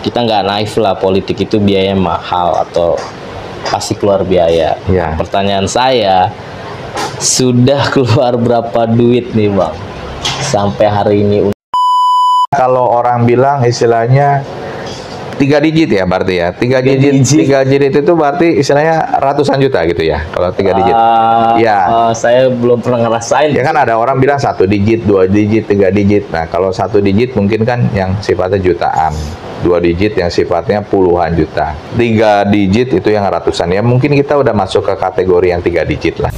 kita nggak naif lah, politik itu biayanya mahal atau pasti keluar biaya. Ya. Pertanyaan saya, sudah keluar berapa duit nih Bang sampai hari ini? Kalau orang bilang istilahnya 3 digit ya berarti ya, 3 digit itu berarti istilahnya ratusan juta gitu ya kalau 3 digit. Ya. Saya belum pernah ngerasain. Ya kan ada orang bilang 1 digit, 2 digit, 3 digit. Nah kalau 1 digit mungkin kan yang sifatnya jutaan, 2 digit yang sifatnya puluhan juta, 3 digit itu yang ratusan. Ya mungkin kita udah masuk ke kategori yang 3 digit lah.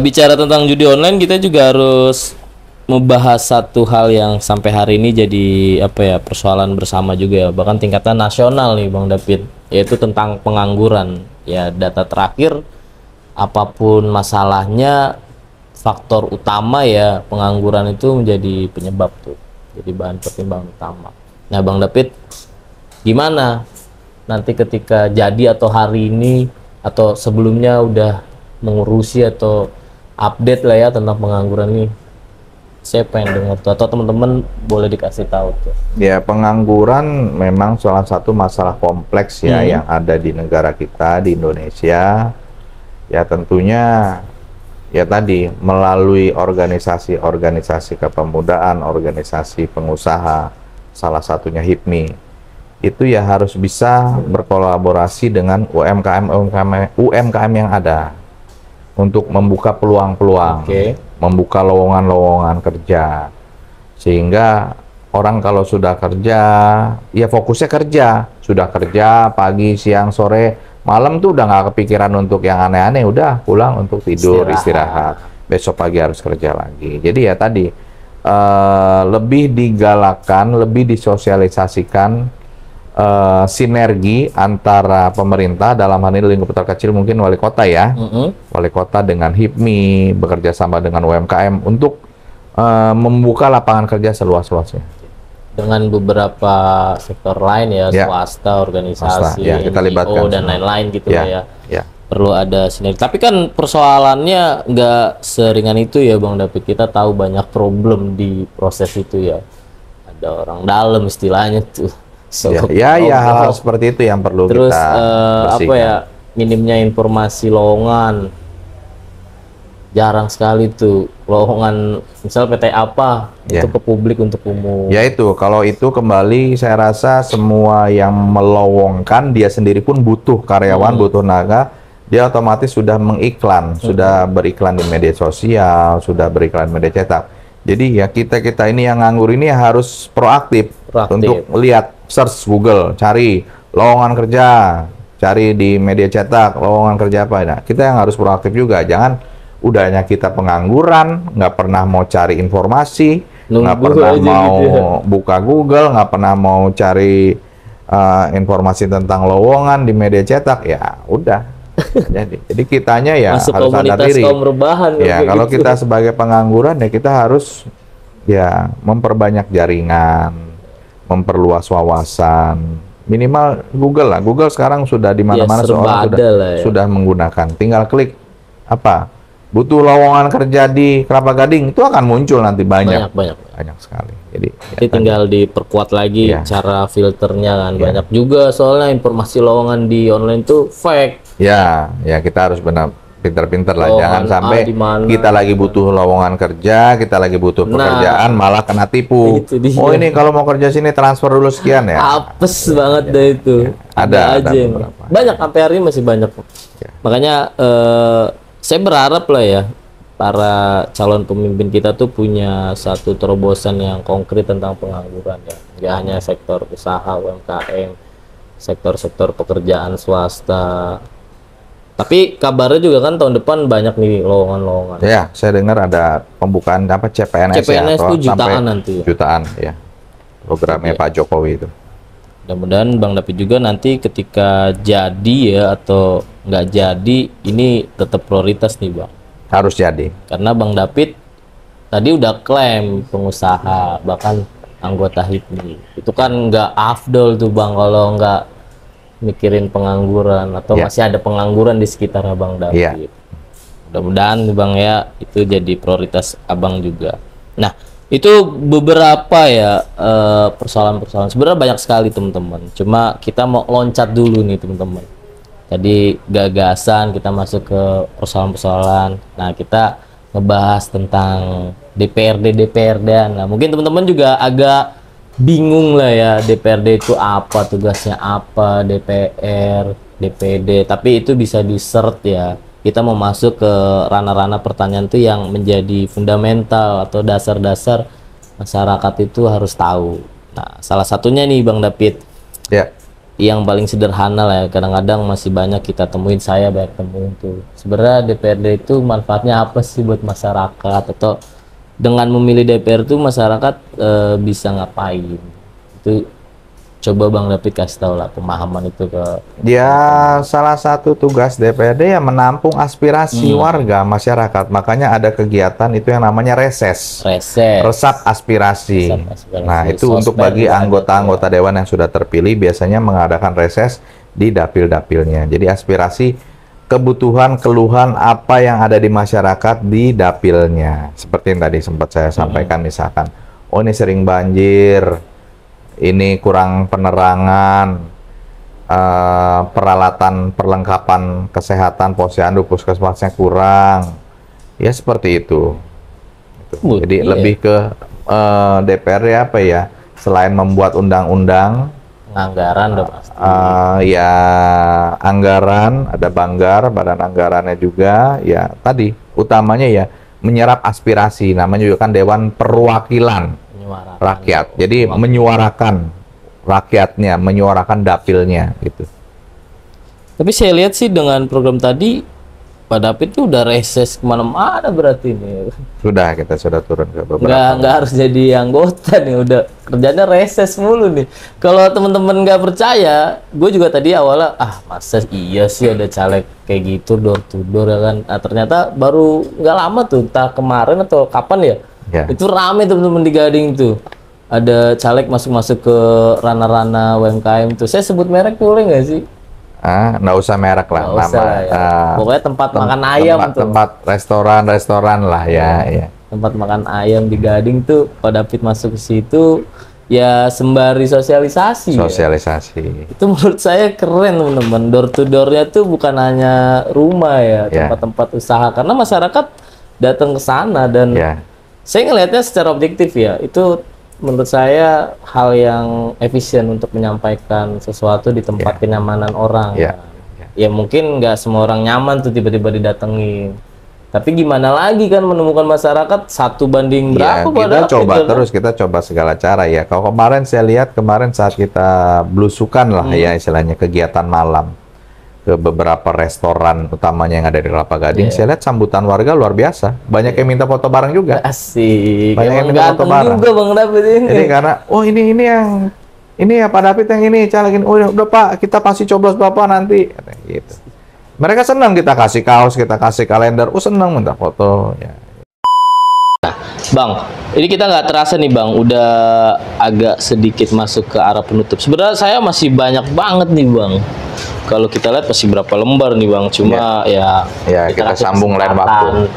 Bicara tentang judi online, kita juga harus membahas satu hal yang sampai hari ini jadi persoalan bersama juga ya, bahkan tingkatan nasional nih Bang David, yaitu tentang pengangguran. Ya, data terakhir, apapun masalahnya, faktor utama ya pengangguran itu menjadi penyebab tuh, jadi bahan pertimbangan utama. Nah Bang David, gimana nanti ketika jadi atau hari ini atau sebelumnya udah mengurusi atau update lah ya tentang pengangguran ini? Saya pengen dengar tuh, atau teman-teman boleh dikasih tahu tuh. Ya, pengangguran memang salah satu masalah kompleks ya yang ada di negara kita, di Indonesia. Ya tentunya ya tadi melalui organisasi kepemudaan, organisasi pengusaha, salah satunya HIPMI, itu ya harus bisa berkolaborasi dengan UMKM yang ada untuk membuka peluang-peluang, membuka lowongan-lowongan kerja, sehingga orang kalau sudah kerja, ya fokusnya kerja, sudah kerja pagi, siang, sore, malam tuh udah nggak kepikiran untuk yang aneh-aneh, udah pulang untuk tidur, istirahat. Besok pagi harus kerja lagi. Jadi ya tadi, lebih digalakkan, lebih disosialisasikan, sinergi antara pemerintah, dalam hal ini lingkup terkecil mungkin wali kota ya, wali kota dengan HIPMI bekerja sama dengan UMKM untuk membuka lapangan kerja seluas-luasnya dengan beberapa sektor lain ya, swasta, organisasi, ya, kita libatkan dan lain-lain gitu ya. Perlu ada sinergi. Tapi kan persoalannya nggak seringan itu ya Bang David. Kita tahu banyak problem di proses itu ya. Ada orang dalam istilahnya tuh. Hal-hal seperti itu yang perlu kita bersihkan. Minimnya informasi lowongan, jarang sekali tuh lowongan, misal PT apa itu ke publik untuk umum. Ya itu, kalau itu kembali saya rasa semua yang melowongkan dia sendiri pun butuh karyawan, butuh tenaga, dia otomatis sudah mengiklan, sudah beriklan di media sosial, sudah beriklan di media cetak. Jadi ya kita ini yang nganggur ini harus proaktif. Untuk lihat, search Google, cari lowongan kerja, cari di media cetak lowongan kerja apa. Nah, kita yang harus proaktif juga. Jangan udahnya kita pengangguran, nggak pernah mau cari informasi, nggak pernah mau buka Google, nggak pernah mau cari informasi tentang lowongan di media cetak. Ya udah. Jadi kitanya ya masuk harus sadar diri. Ya kalau gitu. kita sebagai pengangguran ya kita harus ya memperbanyak jaringan, memperluas wawasan, minimal Google lah. Google sekarang sudah di mana-mana seorang sudah menggunakan. Tinggal klik butuh lowongan kerja di Kelapa Gading, itu akan muncul nanti banyak sekali. Jadi tinggal diperkuat lagi cara filternya kan. Banyak juga soalnya informasi lowongan di online tuh fake. Ya kita harus benar pinter-pinter lah, jangan sampai kita lagi butuh lowongan kerja, kita lagi butuh pekerjaan, malah kena tipu. Oh ini kalau mau kerja sini transfer dulu sekian ya. Apes banget deh itu. Ada aja banyak, sampai hari ini masih banyak. Makanya saya berharap lah ya para calon pemimpin kita tuh punya satu terobosan yang konkret tentang pengangguran ya. Nggak hanya sektor usaha, UMKM, sektor-sektor pekerjaan swasta. Tapi kabarnya juga kan tahun depan banyak nih lowongan-lowongan. Ya, saya dengar ada pembukaan CPNS itu jutaan nanti. Jutaan ya. Programnya Pak Jokowi itu. Mudah-mudahan Bang David juga nanti ketika jadi ya atau nggak jadi, ini tetap prioritas nih Bang. Harus jadi. Karena Bang David tadi udah klaim pengusaha, bahkan anggota HIPMI. Itu kan nggak afdol tuh Bang kalau nggak mikirin pengangguran atau masih ada pengangguran di sekitar Bang David. Mudah-mudahan nih Bang ya itu jadi prioritas Abang juga. Nah, itu beberapa ya persoalan-persoalan. Sebenarnya banyak sekali teman-teman. Cuma kita mau loncat dulu nih teman-teman. Tadi gagasan kita masuk ke persoalan-persoalan. Nah, kita ngebahas tentang DPRD-DPRD. Nah, mungkin teman-teman juga agak bingung lah ya, DPRD itu apa, tugasnya apa, DPR, DPD. Tapi itu bisa di-search ya. Kita mau masuk ke ranah-ranah pertanyaan itu yang menjadi fundamental atau dasar-dasar masyarakat itu harus tahu. Nah, salah satunya nih Bang David. Ya. Yang paling sederhana lah ya, kadang-kadang masih banyak kita temuin, saya banyak temuin tuh. Sebenarnya DPRD itu manfaatnya apa sih buat masyarakat, atau dengan memilih DPR itu masyarakat bisa ngapain? Itu coba Bang David kasih tahu lah pemahaman itu ke. Ya, salah satu tugas DPRD ya menampung aspirasi warga masyarakat. Makanya ada kegiatan itu yang namanya reses. Resap aspirasi. Nah, itu untuk bagi anggota-anggota dewan yang sudah terpilih biasanya mengadakan reses di dapil-dapilnya. Jadi aspirasi, kebutuhan, keluhan apa yang ada di masyarakat di dapilnya. Seperti yang tadi sempat saya sampaikan, misalkan, oh ini sering banjir, ini kurang penerangan, peralatan perlengkapan kesehatan posyandu puskesmasnya kurang, ya seperti itu. Jadi lebih ke DPR ya apa ya, selain membuat undang-undang, anggaran udah pasti. Ya anggaran, ada Banggar, badan anggarannya juga, ya tadi utamanya ya menyerap aspirasi, namanya juga kan Dewan Perwakilan Rakyat. Jadi menyuarakan rakyatnya, menyuarakan dapilnya gitu. Tapi saya lihat sih dengan program tadi Pak David tuh udah reses kemana-mana berarti nih. Kita sudah turun ke beberapa. Nggak harus jadi anggota nih, udah kerjanya reses mulu nih. Kalau teman-teman nggak percaya, gue juga tadi awalnya masa iya sih ada caleg kayak gitu door to door ya kan. Nah, ternyata baru nggak lama tuh, entah kemarin atau kapan ya. Itu rame teman-teman di Gading tuh. Ada caleg masuk-masuk ke ranah-ranah UMKM tuh. Saya sebut merek boleh nggak sih? Nggak usah merek lah, nggak usah lah, ya. Pokoknya tempat makan ayam tuh. Tempat restoran lah ya. Tempat makan ayam di Gading tuh, Pak David masuk ke situ ya sembari sosialisasi. Ya. Itu menurut saya keren teman-teman. Door to doornya tuh bukan hanya rumah ya, tempat-tempat usaha, karena masyarakat datang ke sana dan saya ngelihatnya secara objektif ya, itu menurut saya hal yang efisien untuk menyampaikan sesuatu di tempat kenyamanan orang. Ya mungkin nggak semua orang nyaman tuh tiba-tiba didatengin. Tapi gimana lagi kan menemukan masyarakat 1 banding berapa? Kita coba segala cara ya. Kalau kemarin saya lihat saat kita belusukan lah ya istilahnya kegiatan malam ke beberapa restoran utamanya yang ada di Kelapa Gading, saya lihat sambutan warga luar biasa. Banyak yang minta foto bareng juga. Asik. Banyak yang minta foto bareng juga Bang David ini. Jadi karena ini ya Pak David yang ini calegin. Oh udah Pak, kita pasti coblos Bapak nanti. Gitu. Mereka senang kita kasih kaos, kita kasih kalender. Senang minta foto ya. Nah, Bang, ini kita nggak terasa nih Bang, udah agak sedikit masuk ke arah penutup. Sebenarnya saya masih banyak banget nih Bang. Kalau kita lihat masih berapa lembar nih Bang, cuma kita sambung lain waktu,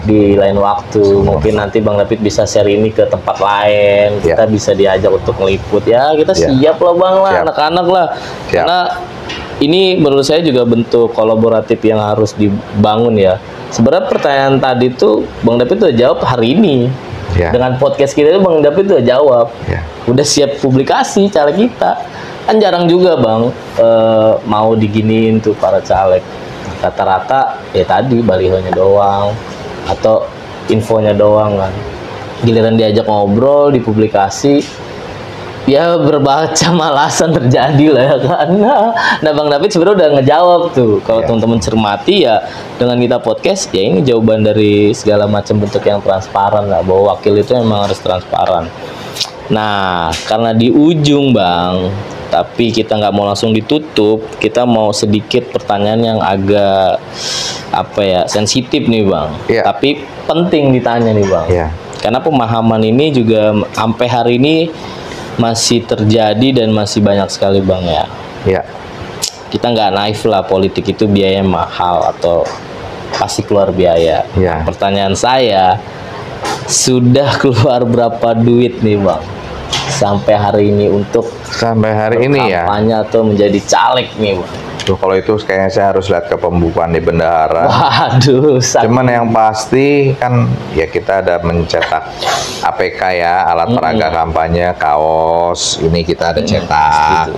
di lain waktu. Mungkin nanti Bang David bisa share ini ke tempat lain, kita bisa diajak untuk meliput ya, kita siap lah Bang lah, anak-anak lah. Karena ini menurut saya juga bentuk kolaboratif yang harus dibangun ya. Sebenarnya pertanyaan tadi tuh Bang David tuh jawab hari ini. Dengan podcast kita itu Bang David tuh jawab. Udah siap publikasi caleg kita. Kan jarang juga Bang mau diginiin tuh para caleg. Rata-rata ya tadi balihonya doang atau infonya doang kan. Giliran diajak ngobrol, dipublikasi, ya berbaca malasan terjadi lah ya kan. Nah Bang David sebenarnya udah ngejawab tuh. Kalau teman-teman cermati ya dengan kita podcast ya ini jawaban dari segala macam bentuk yang transparan lah, bahwa wakil itu memang harus transparan. Nah karena di ujung Bang, tapi kita nggak mau langsung ditutup, kita mau sedikit pertanyaan yang agak sensitif nih Bang, tapi penting ditanya nih Bang, karena pemahaman ini juga sampai hari ini masih terjadi dan masih banyak sekali Bang ya. Kita nggak naif lah, politik itu biaya mahal atau pasti keluar biaya. Ya. Pertanyaan saya, sudah keluar berapa duit nih Bang sampai hari ini untuk Sampai hari ini ya. kampanye atau menjadi caleg nih Bang? Tuh, kalau itu kayaknya saya harus lihat ke pembukuan di bendahara. Waduh, Cuman yang pasti kan ya kita ada mencetak APK ya, alat peraga kampanye, kaos, ini kita ada cetak. gitu.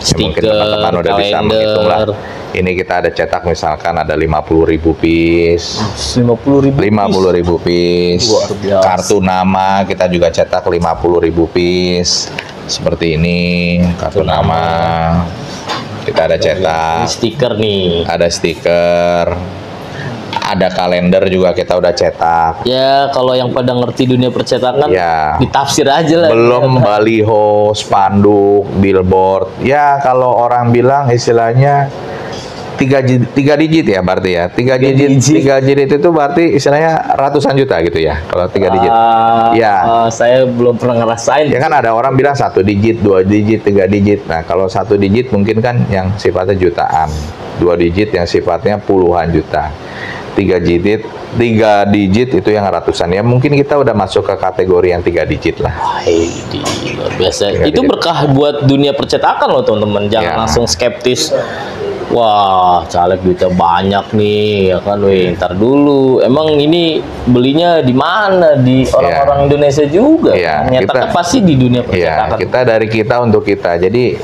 Ya, mungkin Stiker, teman-teman udah bisa menghitung lah. kalender. Ini kita ada cetak misalkan ada 50.000 piece. 50.000. 50.000 piece. Luar biasa. Kartu nama kita juga cetak 50.000 piece. Seperti ini, kartu nama. Kita ada Ini cetak, stiker nih. ada stiker, ada kalender juga kita udah cetak. Ya, kalau yang pada ngerti dunia percetakan, Ya. ditafsir aja lah. Belum Ya, baliho, spanduk, billboard. Ya kalau orang bilang istilahnya tiga digit ya berarti ya. Tiga digit itu berarti istilahnya ratusan juta gitu ya. Kalau 3 digit. Ya. Saya belum pernah ngerasain. Ya kan ada orang bilang 1 digit, 2 digit, 3 digit. Nah kalau 1 digit mungkin kan yang sifatnya jutaan, 2 digit yang sifatnya puluhan juta, 3 digit itu yang ratusan. Ya mungkin kita udah masuk ke kategori yang 3 digit lah. Wah, ini luar biasa. Tiga Itu digit. berkah buat dunia percetakan loh teman-teman. Jangan Ya. langsung skeptis. Wah, caleg duitnya banyak nih, ya kan? Wih, ntar dulu. Emang ini belinya di mana? Di orang-orang Indonesia juga. Ya, kan? Nyetaknya kita- pasti di dunia Iya, percetakan. kita dari kita untuk kita. Jadi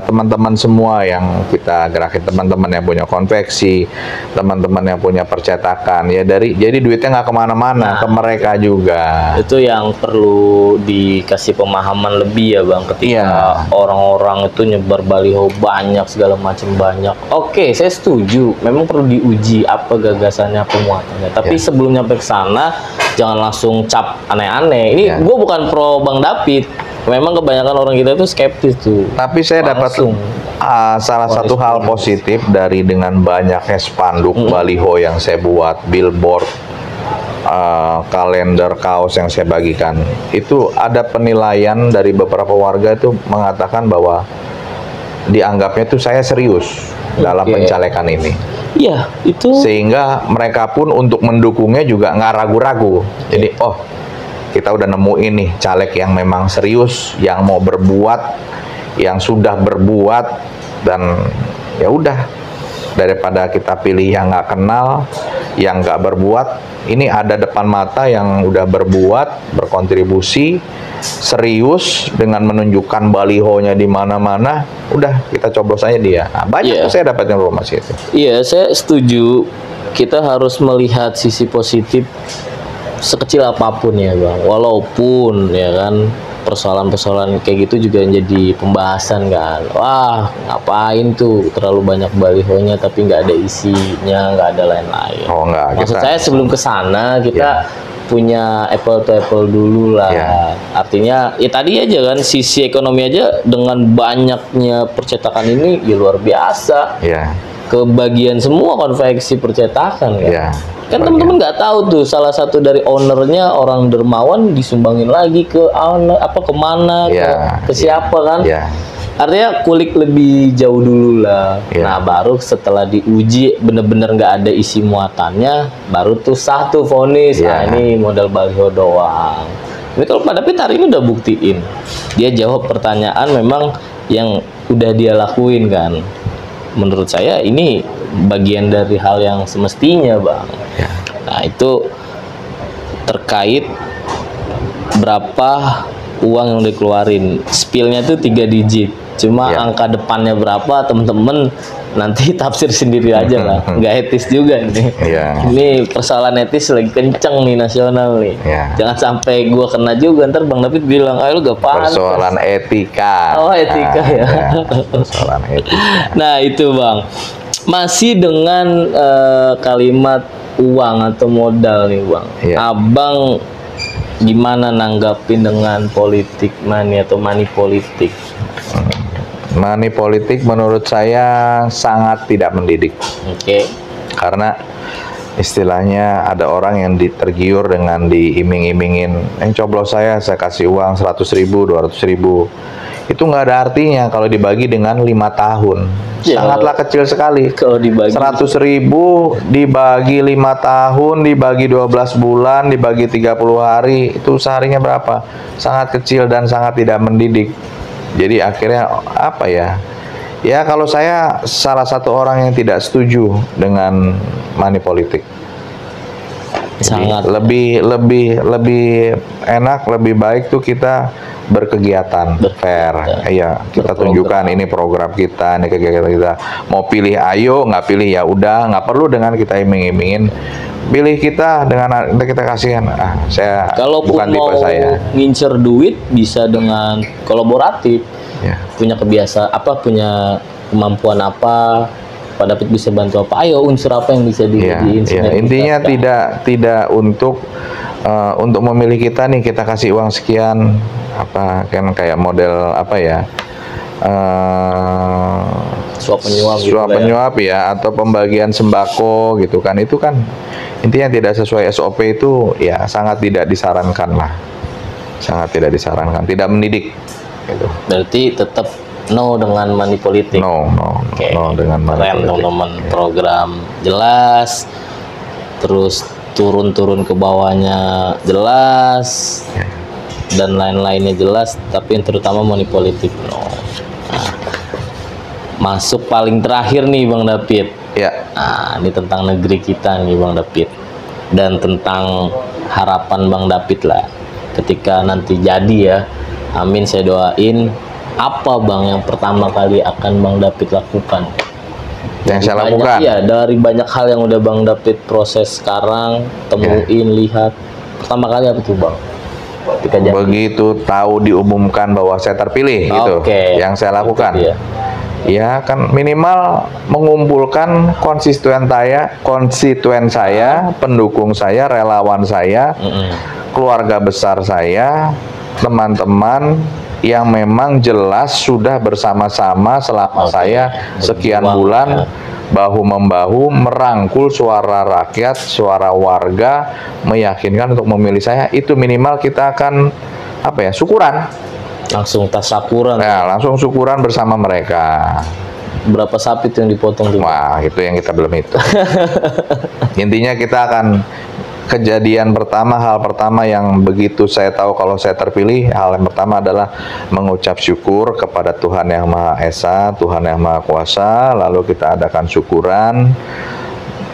teman-teman semua yang kita gerakin, teman-teman yang punya konveksi, teman-teman yang punya percetakan, ya jadi duitnya nggak kemana-mana, ke mereka juga. Itu yang perlu dikasih pemahaman lebih ya Bang, ketika Iya. orang-orang itu nyebar baliho banyak, segala macam banyak. Oke, saya setuju, memang perlu diuji apa gagasannya, pemuatannya, tapi Iya. sebelum nyampe ke sana jangan langsung cap aneh-aneh. Ini Iya. gue bukan pro Bang David, memang kebanyakan orang kita itu skeptis tuh. Tapi saya dapat Langsung. salah satu hal positif dari dengan banyaknya spanduk, baliho yang saya buat, billboard, kalender, kaos yang saya bagikan. Itu ada penilaian dari beberapa warga itu mengatakan bahwa dianggapnya itu saya serius dalam Oke. pencalekan ini. Iya, itu Sehingga mereka pun untuk mendukungnya juga nggak ragu-ragu. Jadi, oh kita udah nemu ini caleg yang memang serius, yang mau berbuat, yang sudah berbuat, dan ya udah daripada kita pilih yang nggak kenal, yang nggak berbuat. Ini ada depan mata yang udah berbuat, berkontribusi, serius dengan menunjukkan balihonya di mana-mana. Udah kita coblos aja dia. Nah, banyak Iya. tuh saya dapat informasi itu. Iya, saya setuju. Kita harus melihat sisi positif sekecil apapun ya, Bang. Walaupun ya kan persoalan-persoalan kayak gitu juga jadi pembahasan kan. Wah, ngapain tuh terlalu banyak balihonya tapi nggak ada isinya, nggak ada lain-lain. Oh enggak, Maksud saya sebelum ke sana kita punya apple to apple dulu lah. Ya. Artinya ya tadi aja kan sisi ekonomi aja dengan banyaknya percetakan ini ya luar biasa. Ya, Kebagian semua konveksi percetakan kan. ya. Kan teman-teman nggak tahu tuh salah satu dari ownernya orang dermawan disumbangin lagi ke owner apa kemana Ya, ke siapa kan. Ya, Artinya kulik lebih jauh dulu lah. Ya. Nah baru setelah diuji bener-bener nggak ada isi muatannya, baru tuh satu vonis. Ya. Nah ini modal baliho doang. Ini kalau Pak David hari ini udah buktiin, dia jawab pertanyaan memang yang udah dia lakuin kan. Menurut saya ini bagian dari hal yang semestinya Bang. ya. Nah itu terkait berapa uang yang dikeluarin, spillnya tuh 3 digit. Cuma Ya. angka depannya berapa temen-temen nanti tafsir sendiri aja lah. Nggak etis juga ini. Ya. Ini persoalan etis lagi kenceng nih nasional nih. Ya. Jangan sampai gua kena juga ntar Bang David bilang, ayo lu gak pantas. Persoalan etika. Oh, etika ya. Persoalan etika. Nah itu Bang, masih dengan kalimat uang atau modal nih Bang. Iya. Abang gimana nanggapin dengan politik money atau money politik? Money politik menurut saya sangat tidak mendidik. Oke. Karena istilahnya ada orang yang tergiur dengan diiming-imingin, coblos saya kasih uang 100.000, 200.000. itu nggak ada artinya kalau dibagi dengan 5 tahun. Ya, Sangatlah kecil sekali. Kalau dibagi 100.000 dibagi 5 tahun, dibagi 12 bulan, dibagi 30 hari, itu seharinya berapa? Sangat kecil dan sangat tidak mendidik. Jadi akhirnya apa ya? Ya kalau saya salah satu orang yang tidak setuju dengan money politik. sangat Lebih enak, lebih baik tuh kita berkegiatan, fair. Iya, kita tunjukkan ini program kita, ini kegiatan kita. Mau pilih ayo, nggak pilih ya udah, nggak perlu dengan kita iming-imingin. Pilih kita dengan kita kasihan. Saya kalau bukan tipe mau saya. ngincer duit bisa dengan kolaboratif. Ya. Punya kebiasaan apa, punya kemampuan apa, Pak David bisa bantu apa, ayo unsur apa yang bisa Iya, intinya tidak untuk memilih kita nih, kita kasih uang sekian, apa kan kayak model apa ya, suap menyuap gitu suap menyuap ya, atau pembagian sembako gitu kan, itu kan intinya tidak sesuai SOP, itu ya sangat tidak disarankan lah, sangat tidak disarankan, tidak mendidik gitu. Berarti tetap no dengan money politik. No dengan money keren politik. teman-teman, program jelas, terus turun-turun ke bawahnya jelas, dan lain-lainnya jelas, tapi yang terutama money politik no. Nah, masuk paling terakhir nih Bang David. Ya. Nah, ini tentang negeri kita nih Bang David, dan tentang harapan Bang David lah ketika nanti jadi ya, amin saya doain. Apa Bang yang pertama kali akan Bang David lakukan? Yang saya lakukan? Iya, dari banyak hal yang udah Bang David proses sekarang, temuin, lihat. Pertama kali apa tuh Bang? Begitu tahu diumumkan bahwa saya terpilih gitu. Yang saya lakukan. Ya kan minimal mengumpulkan konstituen saya, pendukung saya, relawan saya, keluarga besar saya, teman-teman yang memang jelas sudah bersama-sama selama saya sekian bulan bahu-membahu merangkul suara rakyat, suara warga, meyakinkan untuk memilih saya. Itu minimal kita akan apa ya, syukuran. Langsung tasakuran. Ya, langsung syukuran bersama mereka. Berapa sapi tuh yang dipotong tuh? Wah, itu yang kita belum hitung. Intinya kita akan hal pertama yang begitu saya tahu kalau saya terpilih, hal yang pertama adalah mengucap syukur kepada Tuhan Yang Maha Esa, Tuhan Yang Maha Kuasa, lalu kita adakan syukuran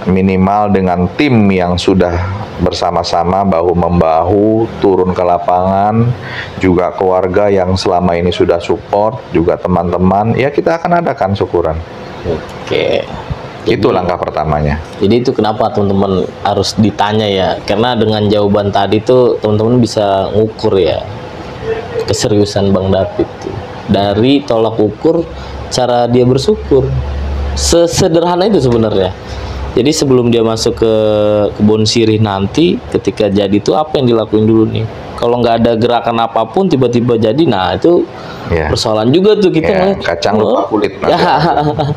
minimal dengan tim yang sudah bersama-sama bahu-membahu turun ke lapangan, juga keluarga yang selama ini sudah support, juga teman-teman, ya kita akan adakan syukuran. Oke. Itu langkah pertamanya. Jadi itu kenapa teman-teman harus ditanya ya, karena dengan jawaban tadi tuh teman-teman bisa ngukur ya keseriusan Bang David tuh. Dari tolak ukur cara dia bersyukur, sesederhana itu sebenarnya. Jadi sebelum dia masuk ke kebun sirih nanti, ketika jadi itu apa yang dilakuin dulu nih? Kalau nggak ada gerakan apapun tiba-tiba jadi, nah itu persoalan juga tuh kita kacang lupa kulit.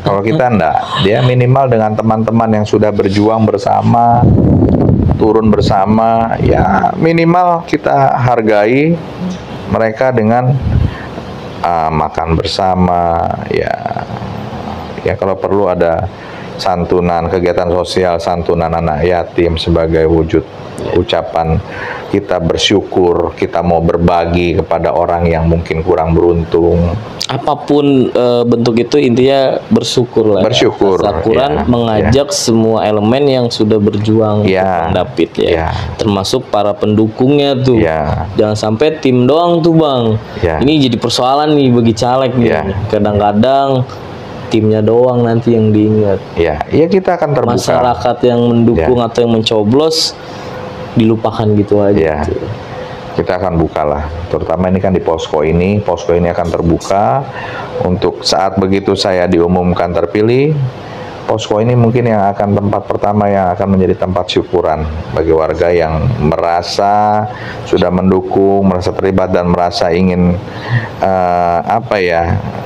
Kalau kita enggak, dia minimal dengan teman-teman yang sudah berjuang bersama, turun bersama, ya minimal kita hargai mereka dengan makan bersama, ya kalau perlu ada santunan, kegiatan sosial santunan anak yatim sebagai wujud ucapan kita bersyukur, kita mau berbagi kepada orang yang mungkin kurang beruntung. Apapun bentuk itu, intinya bersyukur lah. Bersyukur. Al-Quran mengajak semua elemen yang sudah berjuang Bang David termasuk para pendukungnya tuh. Jangan sampai tim doang tuh Bang. Ini jadi persoalan nih bagi caleg nih. Kadang-kadang timnya doang nanti yang diingat. Ya kita akan terbuka. Masyarakat yang mendukung atau yang mencoblos dilupakan gitu aja. Kita akan buka lah, terutama ini kan di posko ini akan terbuka untuk saat begitu saya diumumkan terpilih. Posko ini mungkin yang akan tempat pertama yang akan menjadi tempat syukuran bagi warga yang merasa sudah mendukung, merasa terlibat dan merasa ingin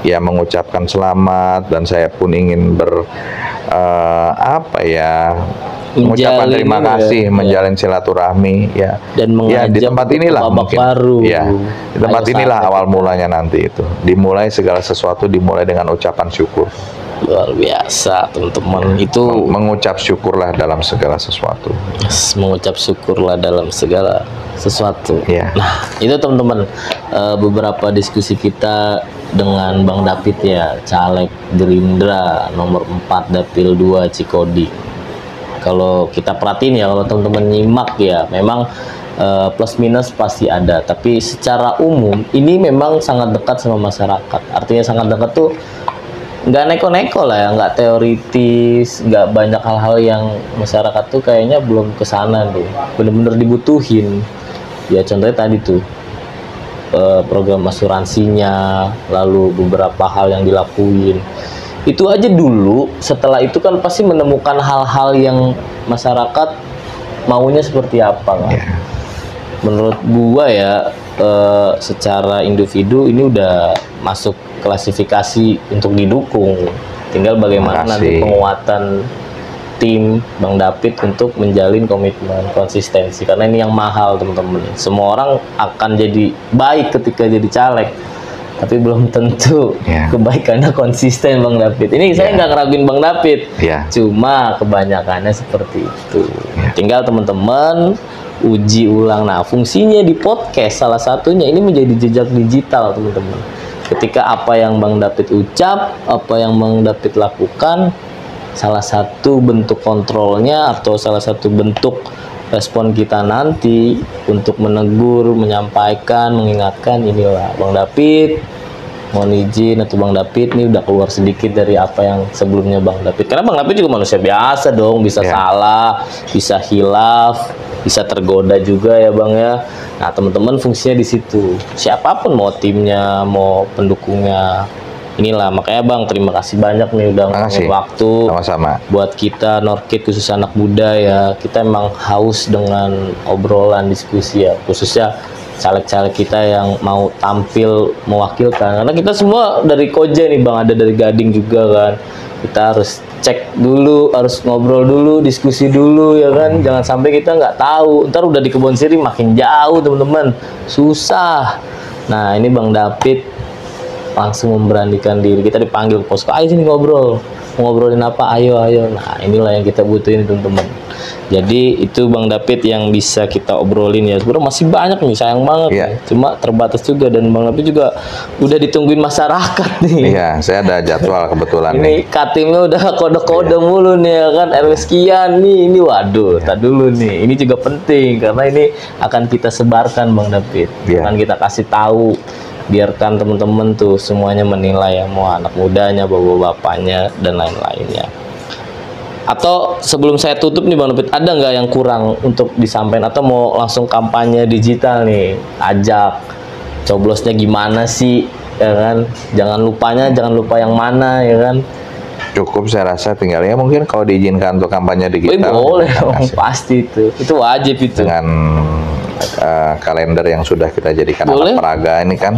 mengucapkan selamat, dan saya pun ingin mengucapkan Menjalin terima ini kasih, ya. menjalin silaturahmi ya. Dan Ya di mengajak tempat untuk inilah babak mungkin. baru. Ya, di tempat Ayo inilah sahabat awal kita. mulanya nanti itu. Dimulai segala sesuatu dimulai dengan ucapan syukur. Luar biasa teman-teman. Itu Mengucap syukurlah dalam segala sesuatu. mengucap syukurlah dalam segala sesuatu. Ya. Nah, itu teman-teman beberapa diskusi kita dengan Bang David ya, caleg Gerindra nomor 4 Dapil 2 Cikodi. Kalau kita perhatiin ya, kalau teman-teman nyimak ya, memang plus minus pasti ada, tapi secara umum ini memang sangat dekat sama masyarakat. Artinya sangat dekat tuh nggak neko-neko lah ya, nggak teoritis, nggak banyak hal-hal yang masyarakat tuh kayaknya belum kesana deh, bener-bener dibutuhin. Ya contohnya tadi tuh program asuransinya, lalu beberapa hal yang dilakuin. Itu aja dulu, setelah itu kan pasti menemukan hal-hal yang masyarakat maunya seperti apa kan. Ya. Menurut gua ya secara individu ini udah masuk klasifikasi untuk didukung. Tinggal bagaimana nanti penguatan tim Bang David untuk menjalin komitmen konsistensi, karena ini yang mahal teman-teman. Semua orang akan jadi baik ketika jadi caleg, tapi belum tentu kebaikannya konsisten Bang David. Ini saya nggak ngeraguin Bang David, cuma kebanyakannya seperti itu. Tinggal teman-teman uji ulang. Nah, fungsinya di podcast salah satunya ini menjadi jejak digital teman-teman. Ketika apa yang Bang David ucap, apa yang Bang David lakukan, salah satu bentuk kontrolnya atau salah satu bentuk respon kita nanti untuk menegur, menyampaikan, mengingatkan, inilah Bang David, mohon izin atau Bang David ini udah keluar sedikit dari apa yang sebelumnya Bang David. Karena Bang David juga manusia biasa dong, bisa salah, bisa hilaf, bisa tergoda juga ya Bang ya. Nah teman-teman fungsinya di situ. Siapapun mau timnya, mau pendukungnya, inilah makanya Bang terima kasih banyak nih udah ngomongin waktu. Sama-sama. Buat kita Norkid khusus anak muda ya, kita emang haus dengan obrolan diskusi ya, khususnya caleg-caleg kita yang mau tampil mewakilkan, karena kita semua dari Koja nih Bang, ada dari Gading juga kan. Kita harus cek dulu, harus ngobrol dulu, diskusi dulu ya kan. Jangan sampai kita nggak tahu, ntar udah di Kebon Sirih makin jauh teman-teman, susah. Nah ini Bang David langsung memberanikan diri, kita dipanggil ke posko, ayo sini ngobrol, ngobrolin apa, ayo. Nah inilah yang kita butuhin teman-teman. Jadi itu Bang David yang bisa kita obrolin ya. Sebenarnya masih banyak nih, sayang banget nih. Cuma terbatas juga, dan Bang David juga udah ditungguin masyarakat nih. Iya, saya ada jadwal kebetulan ini Katimnya udah kode-kode mulu nih ya kan, RW sekian nih, ini waduh, tak dulu nih. Ini juga penting karena ini akan kita sebarkan Bang David. Akan kita kasih tahu, biarkan teman-teman tuh semuanya menilai ya, mau anak mudanya, bapak-bapaknya dan lain-lainnya. Atau sebelum saya tutup nih Bang David, ada nggak yang kurang untuk disampaikan atau mau langsung kampanye digital nih, ajak coblosnya gimana sih ya kan, jangan lupa yang mana ya kan. Cukup saya rasa, tinggal ya mungkin kalau diizinkan untuk kampanye digital boleh dong, pasti itu wajib itu, dengan kalender yang sudah kita jadikan alat peraga ini kan.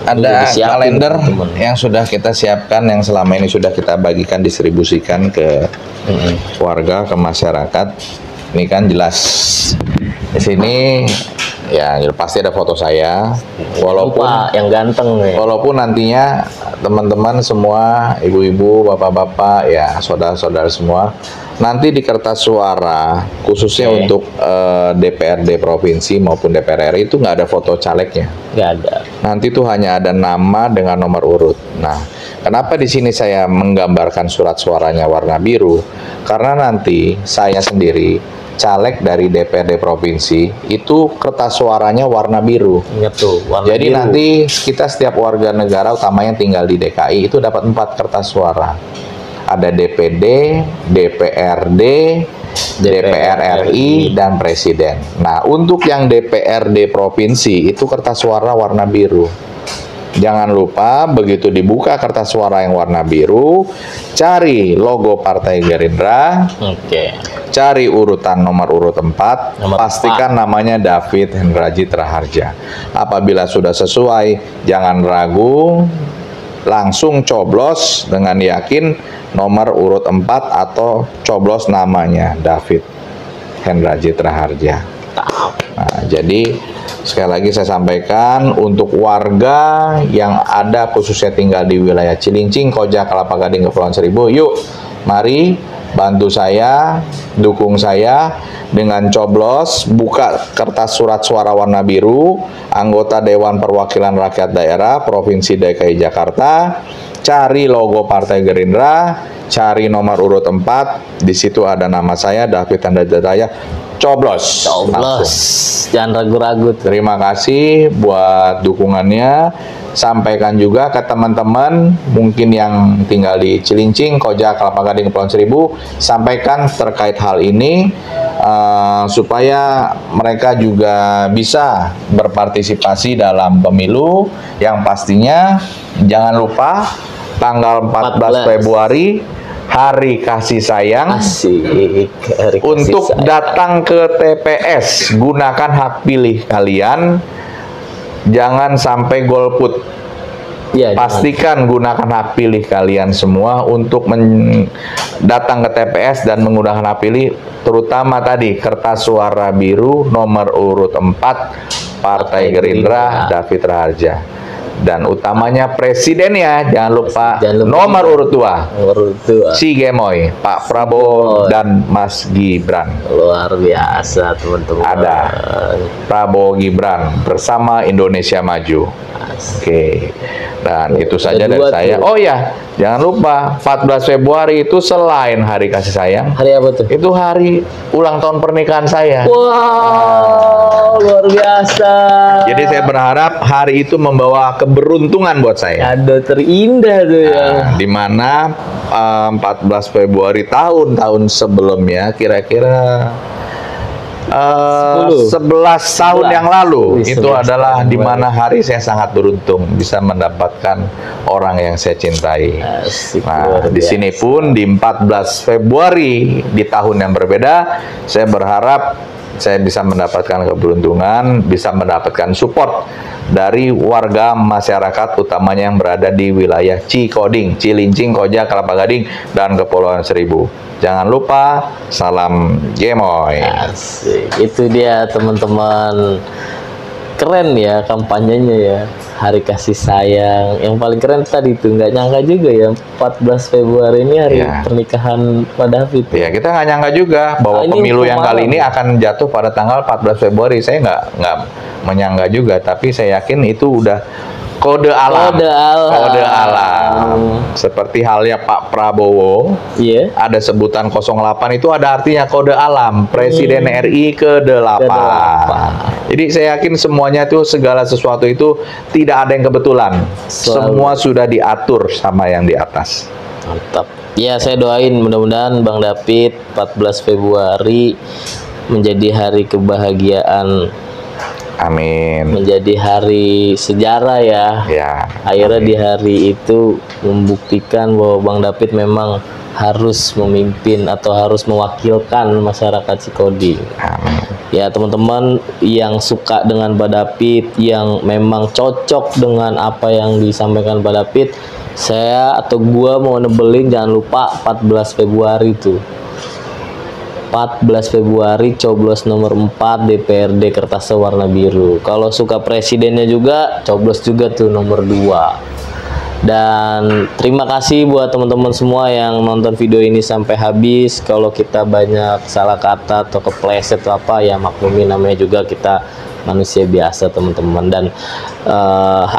Ada kalender yang sudah kita siapkan, yang selama ini sudah kita bagikan, distribusikan ke warga, ke masyarakat. Ini kan jelas di sini ya pasti ada foto saya, walaupun yang ganteng ya. Walaupun nantinya teman-teman semua, ibu-ibu, bapak-bapak ya, saudara-saudara semua, nanti di kertas suara khususnya untuk DPRD provinsi maupun DPR RI itu nggak ada foto calegnya. Nggak ada. Nanti tuh hanya ada nama dengan nomor urut. Nah, kenapa di sini saya menggambarkan surat suaranya warna biru? Karena nanti saya sendiri caleg dari DPRD provinsi itu kertas suaranya warna biru. Ingat tuh, warna Jadi biru. nanti kita setiap warga negara utamanya yang tinggal di DKI itu dapat 4 kertas suara. Ada DPD, DPRD, DPR RI, dan Presiden. Nah, untuk yang DPRD provinsi itu kertas suara warna biru. Jangan lupa begitu dibuka kertas suara yang warna biru, cari logo Partai Gerindra, cari urutan nomor urut 4, pastikan namanya David Hendrajit Raharja. Apabila sudah sesuai, jangan ragu, langsung coblos dengan yakin nomor urut 4 atau coblos namanya David Hendra Citra Harja. Nah, jadi sekali lagi saya sampaikan untuk warga yang ada khususnya tinggal di wilayah Cilincing, Koja, Kelapa Gading, Kepulauan Seribu, yuk mari bantu saya, dukung saya dengan coblos, buka kertas surat suara warna biru, anggota Dewan Perwakilan Rakyat Daerah Provinsi DKI Jakarta, cari logo Partai Gerindra, cari nomor urut 4, di situ ada nama saya David Hendra Citra, coblos. Coblos. Jangan ragu-ragu. Terima kasih buat dukungannya. Sampaikan juga ke teman-teman mungkin yang tinggal di Cilincing, Koja, Kelapa Gading, Kepulauan Seribu, sampaikan terkait hal ini supaya mereka juga bisa berpartisipasi dalam pemilu yang pastinya jangan lupa tanggal 14 Februari Hari Kasih Sayang. Asik. Hari kasih Untuk sayang. datang ke TPS, gunakan hak pilih kalian. Jangan sampai golput. Ya, Pastikan gunakan hak pilih kalian semua untuk datang ke TPS dan menggunakan hak pilih, terutama tadi kertas suara biru nomor urut 4 Partai Gerindra David Raharja. Dan utamanya presidennya jangan lupa nomor urut 2 nomor urut 2. Si Gemoy, Pak Prabowo dan Mas Gibran. Luar biasa teman-teman. Ada Prabowo Gibran bersama Indonesia Maju. Oke. Dan itu saja dari saya. Oh ya, jangan lupa 14 Februari itu selain Hari Kasih Sayang, Hari apa tuh? itu hari ulang tahun pernikahan saya. Wow, luar biasa. Jadi saya berharap hari itu membawa keberuntungan buat saya. Kado terindah tuh ya. Di mana 14 Februari tahun-tahun sebelumnya kira-kira 11 tahun yang lalu Wih, itu 11 adalah tahun di mana hari saya sangat beruntung bisa mendapatkan orang yang saya cintai. Asik, Nah, luar di biasa. sini pun di 14 Februari di tahun yang berbeda, saya berharap saya bisa mendapatkan keberuntungan, bisa mendapatkan support dari warga masyarakat utamanya yang berada di wilayah Cikoding, Cilincing, Koja, Kelapa Gading, dan Kepulauan Seribu. Jangan lupa, salam Gemoy. Asik. Itu dia teman-teman. Keren ya kampanyenya ya. Hari Kasih Sayang. Yang paling keren tadi itu nggak nyangka juga ya 14 Februari ini hari Ya. pernikahan Pak David. Ya, kita nggak nyangka juga bahwa Nah, ini pemilu yang kali malam. ini akan jatuh pada tanggal 14 Februari. Saya nggak menyangka juga, tapi saya yakin itu udah kode alam. Kode alam. Kode alam. Seperti halnya Pak Prabowo, Iya. ada sebutan 08 itu ada artinya kode alam. Presiden RI ke-8. Ke-8. Jadi saya yakin semuanya itu segala sesuatu itu tidak ada yang kebetulan. Selalu. Semua sudah diatur sama yang di atas. Mantap. Ya, saya doain mudah-mudahan Bang David 14 Februari menjadi hari kebahagiaan, Amin. menjadi hari sejarah ya. Ya. Akhirnya di hari itu membuktikan bahwa Bang David memang harus memimpin atau harus mewakilkan masyarakat Cikoding. Amin. Ya teman-teman yang suka dengan Pak David, yang memang cocok dengan apa yang disampaikan Pak David, saya atau gua mau nebelin jangan lupa 14 Februari tuh. 14 Februari coblos nomor 4 DPRD kertas warna biru. Kalau suka presidennya juga coblos juga tuh nomor 2. Dan terima kasih buat teman-teman semua yang nonton video ini sampai habis. Kalau kita banyak salah kata atau kepleset atau apa ya maklumi, namanya juga kita manusia biasa teman-teman. Dan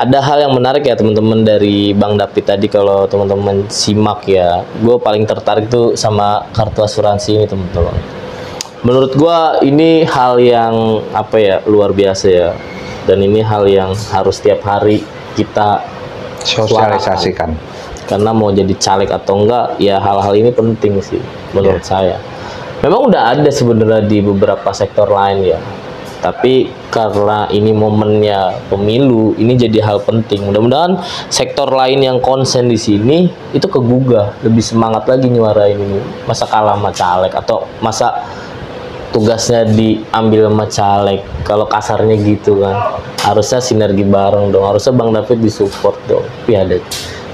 ada hal yang menarik ya teman-teman dari Bang David tadi, kalau teman-teman simak ya, gue paling tertarik tuh sama kartu asuransi ini teman-teman. Menurut gue ini hal yang apa ya, luar biasa ya, dan ini hal yang harus tiap hari kita Sosialisasikan. karena mau jadi caleg atau enggak ya, hal-hal ini penting sih menurut saya. Memang udah ada sebenarnya di beberapa sektor lain ya, tapi karena ini momennya pemilu, ini jadi hal penting. Mudah-mudahan sektor lain yang konsen di sini itu kegugah, lebih semangat lagi nyuarain ini. Masa kalah sama caleg, atau masa tugasnya diambil sama caleg, kalau kasarnya gitu kan. Harusnya sinergi bareng dong, harusnya Bang David disupport dong. Tapi ada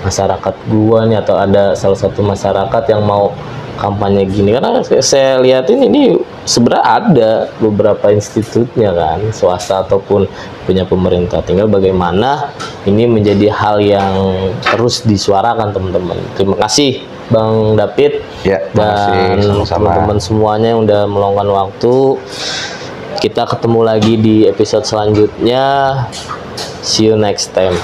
masyarakat gua nih, atau ada salah satu masyarakat yang mau kampanye gini, karena saya lihatin ini sebenarnya ada beberapa institutnya kan, swasta ataupun punya pemerintah, tinggal bagaimana ini menjadi hal yang terus disuarakan teman-teman. Terima kasih Bang David Ya, dan teman-teman semuanya yang udah meluangkan waktu. Kita ketemu lagi di episode selanjutnya. See you next time.